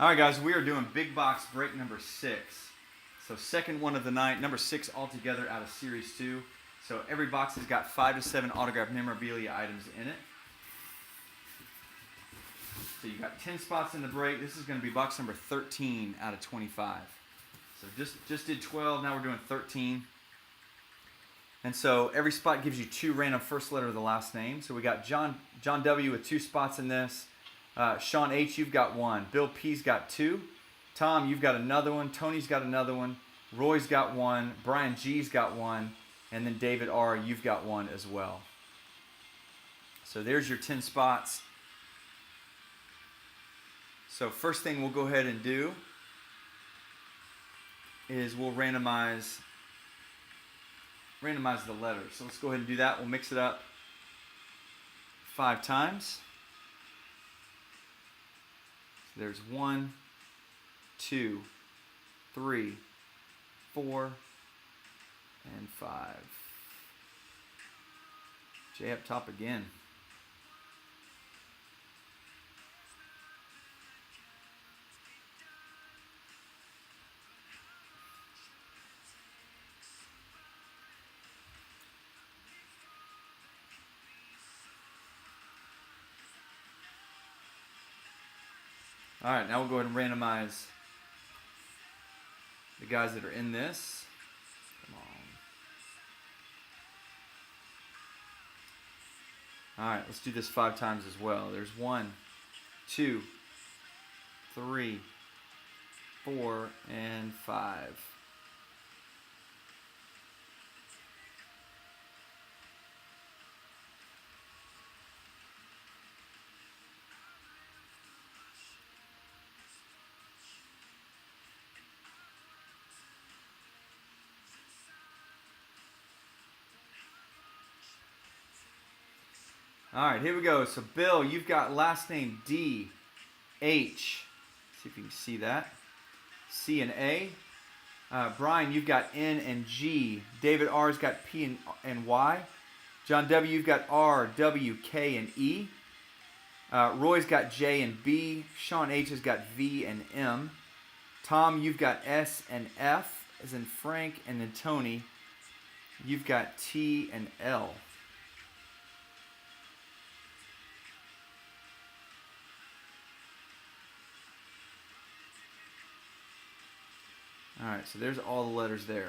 All right, guys, we are doing big box break number 6. So second one of the night, number 6 altogether out of series 2. So every box has got 5 to 7 autographed memorabilia items in it. So you got 10 spots in the break. This is going to be box number 13 out of 25. So just did 12, now we're doing 13. And so every spot gives you 2 random first letter of the last name. So we got John W with 2 spots in this. Sean H, you've got 1. Bill P's got 2. Tom, you've got another one. Tony's got another one. Roy's got 1. Brian G's got 1. And then David R, you've got 1 as well. So there's your 10 spots. So first thing we'll go ahead and do is we'll randomize the letters. So let's go ahead and do that. We'll mix it up 5 times. So there's 1, 2, 3, 4, and 5. J up top again. All right, now we'll go ahead and randomize the guys that are in this. Come on. All right, let's do this 5 times as well. There's 1, 2, 3, 4, and 5. All right, here we go. So, Bill, you've got last name D, H. See if you can see that. C and A. Brian, you've got N and G. David R's got P and Y. John W, you've got R, W, K, and E. Roy's got J and B. Sean H has got V and M. Tom, you've got S and F, as in Frank, and then Tony, you've got T and L. All right, so there's all the letters there.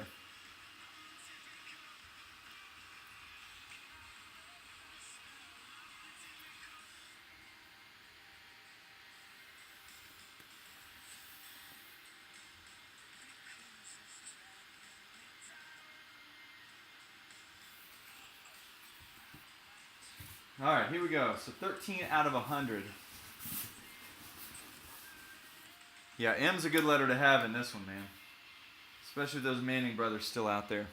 All right, here we go. So 13 out of 100. Yeah, M's a good letter to have in this one, man. Especially with those Manning brothers still out there.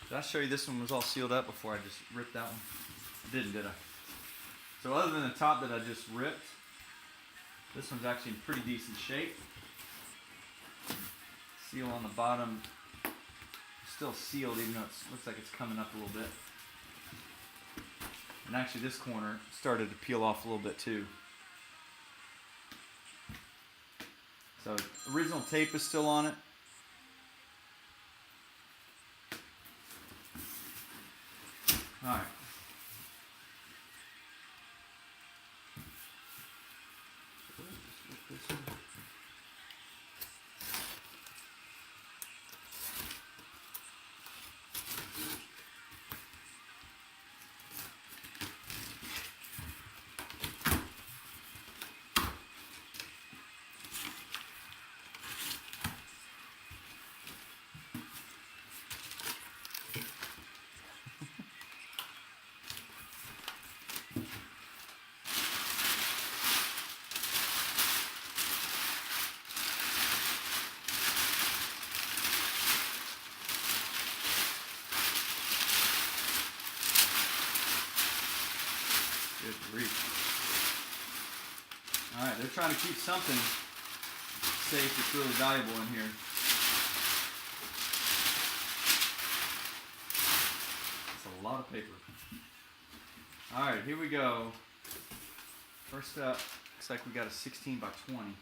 Did I show you this one was all sealed up before I just ripped that one? I didn't, did I? So other than the top that I just ripped, this one's actually in pretty decent shape. Seal on the bottom, still sealed even though it looks like it's coming up a little bit. And actually this corner started to peel off a little bit too. So original tape is still on it. All right. Good grief. All right, they're trying to keep something safe that's really valuable in here. It's a lot of paper. All right, here we go. First up, looks like we got a 16 by 20.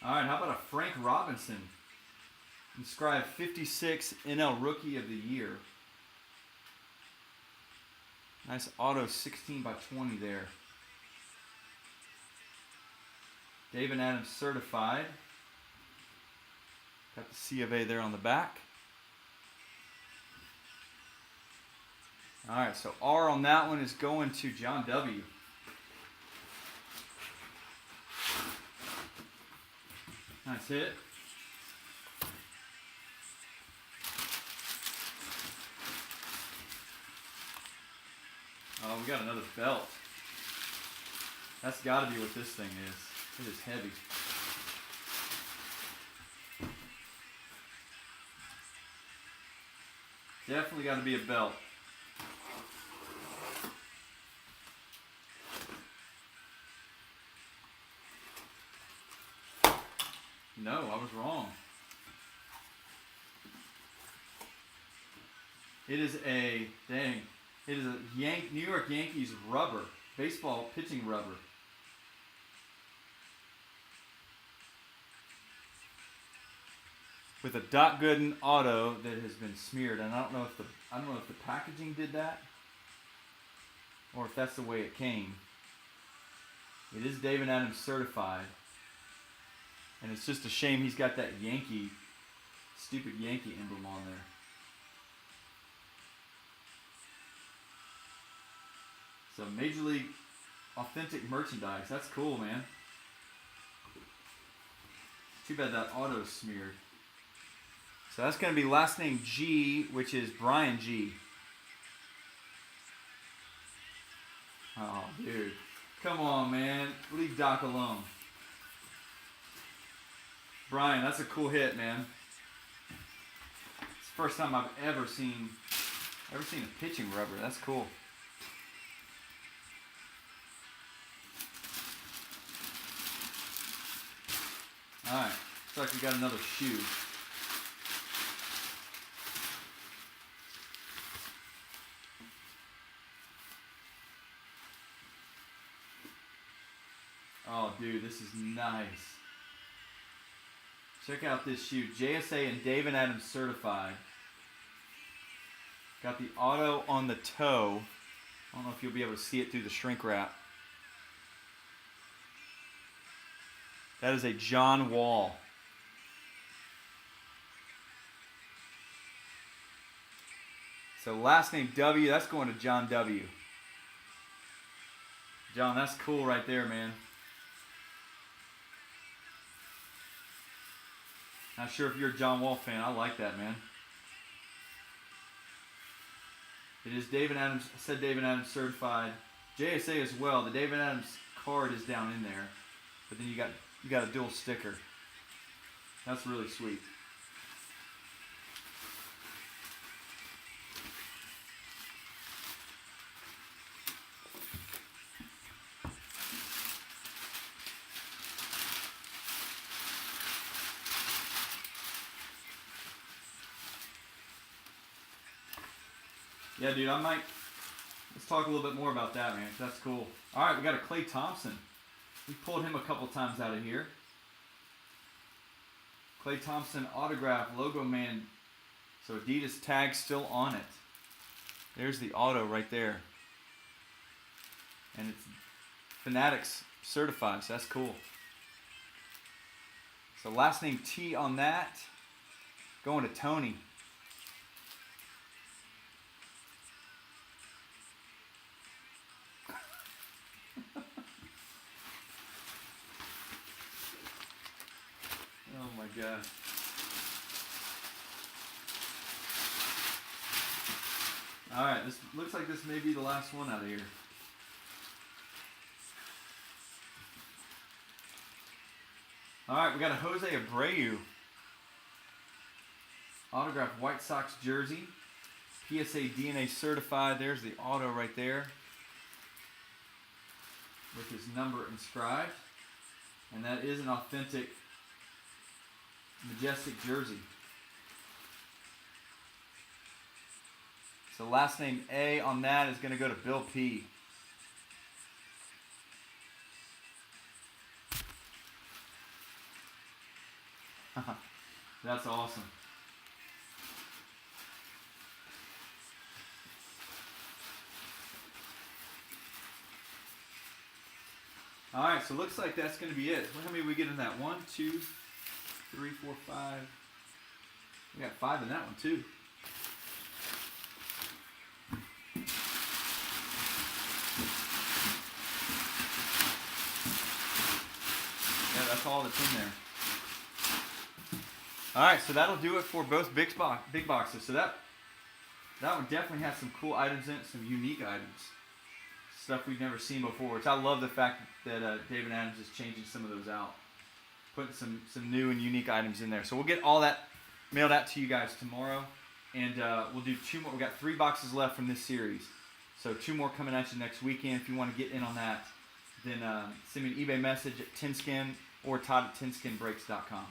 All right, how about a Frank Robinson? Inscribed 56 NL Rookie of the Year. Nice auto 16 by 20 there. David Adams certified. Got the C of A there on the back. All right, so R on that one is going to John W. Nice hit. Oh, we got another belt. That's got to be what this thing is. It is heavy. Definitely got to be a belt. No, I was wrong. It is a, dang, it is a New York Yankees rubber, baseball pitching rubber. With a Doc Gooden auto that has been smeared, and I don't know if the packaging did that, or if that's the way it came. It is David Adams certified, and it's just a shame he's got that stupid Yankee emblem on there. So Major League authentic merchandise. That's cool, man. Too bad that auto's smeared. So that's going to be last name G, which is Brian G. Oh, dude. Come on, man. Leave Doc alone. Brian, that's a cool hit, man. It's the first time I've ever seen a pitching rubber. That's cool. All right. Looks like we got another shoe. Oh, dude, this is nice. Check out this shoe. JSA and David Adams certified. Got the auto on the toe. I don't know if you'll be able to see it through the shrink wrap. That is a John Wall. So last name W, that's going to John W. John, that's cool right there, man. Not sure if you're a John Wall fan. I like that, man. It is David Adams. I said David Adams certified. JSA as well. The David Adams card is down in there, but then you got a dual sticker. That's really sweet. Yeah, dude, let's talk a little bit more about that, man, 'cause that's cool. All right, we got a Klay Thompson. We pulled him a couple times out of here. Klay Thompson autograph, logo man. So Adidas tag still on it. There's the auto right there. And it's Fanatics certified, so that's cool. So last name T on that. Going to Tony. Oh my God. Alright, this looks like this may be the last one out of here. Alright, we got a Jose Abreu autographed White Sox jersey. PSA DNA certified. There's the auto right there with his number inscribed. And that is an authentic Majestic jersey. So last name A on that is going to go to Bill P. That's awesome. All right, so looks like that's going to be it. How many we get in that? 1, 2, 3, 4, 5. We got 5 in that one too. Yeah, that's all that's in there. All right, so that'll do it for both big boxes. So that one definitely has some cool items in it, some unique items, stuff we've never seen before. Which I love the fact that David Adams is changing some of those out, putting some new and unique items in there. So we'll get all that mailed out to you guys tomorrow, and we'll do 2 more. We got 3 boxes left from this series, so 2 more coming at you next weekend. If you want to get in on that, then send me an eBay message at Tennskin or Todd at TennskinBreaks.com.